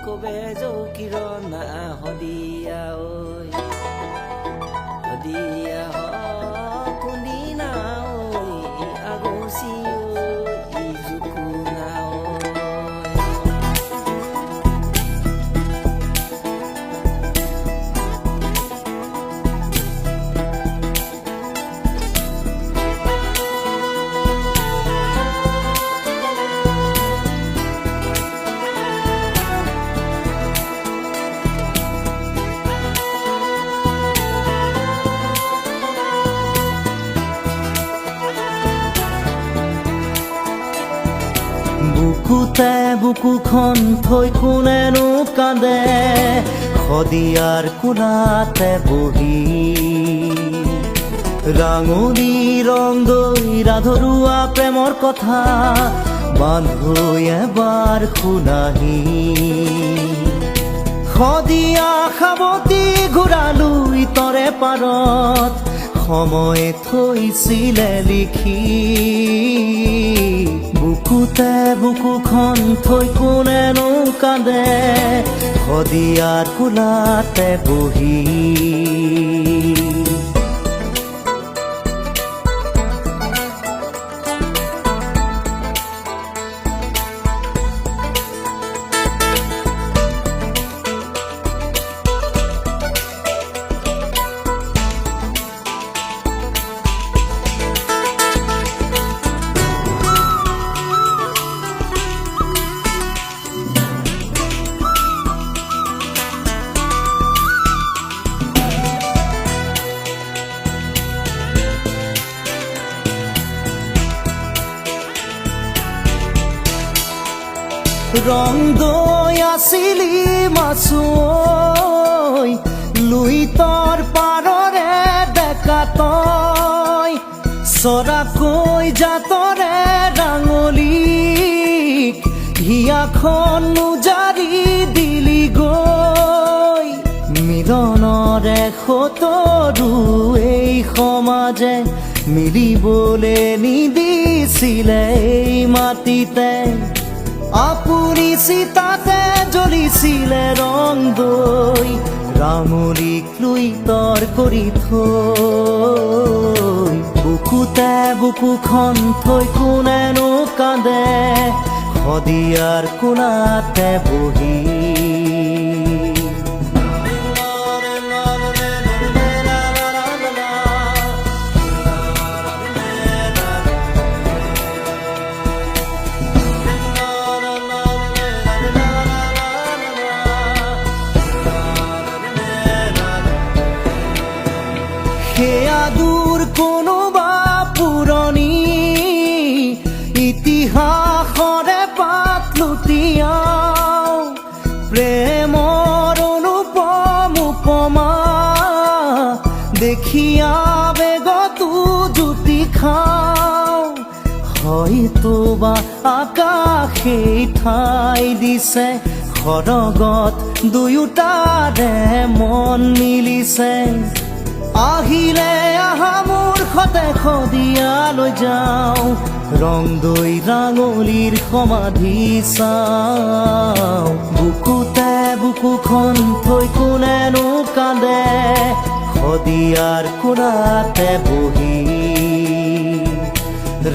কবে যৌ কিরণ হদিয়া হদিয়া কোনদিনা আগচি ইজুকু না বুকুতে বুকুখন থৈ কোনেনো কান্দে শদিয়াৰ কোলাতে বহি ৰাঙলী ৰং দৈ ৰাধৰুৱা প্ৰেমৰ কথা বান্ধৈ এবাৰ শুনাহি শদিয়া সাৱতি ঘূৰালো ইতৰে পাৰত সময় থৈছিলে লিখি বুকুতে বুকুখন থৈ কোনেনো কান্দে শদিয়াৰ কোলাতে বহি ৰং দৈ আছিলি মাছুঐ লুইতৰ পাৰৰে ডেকা তই চৰাকৈ জাতৰে ৰাঙলীক হিয়াখন উজাৰি দিলি গৈ মিলনৰে সতৰু এই সমাজে মিলিবলে নিদিছিলে এই মাটিতে আপুনি চিতাতে জ্বলিছিলে ৰং দৈ ৰাঙলীক লুইতৰ কৰি থৈ বুকুতে বুকুখন থৈ কোনেনো কান্দে শদিয়াৰ কোলাতে বহি সেয়া দূৰ কোনোবা পুৰণি ইতিহাসৰে পাত লুটিয়াও প্ৰেমৰ অনুপম উপমা দেখিয়া বেগতো জুতি খাও হয়তো বা আকাশেই ঠাই দিছে সৰগত দুয়োটাৰে মন মিলিছে আহিলে আহা মূৰ্খতে শদিয়ালৈ যাওঁ ৰং দৈ ৰাঙলীৰ সমাধি চাওঁ বুকুতে বুকুখন থৈ কোনেনো কান্দে শদিয়াৰ কোলাতে বহি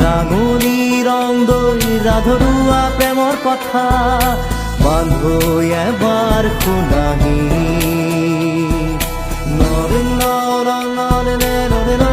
ৰাঙলী ৰং দৈ ৰাধৰুৱা প্ৰেমৰ কথা বান্ধৈ এবাৰ শুনাহি no no no no no no no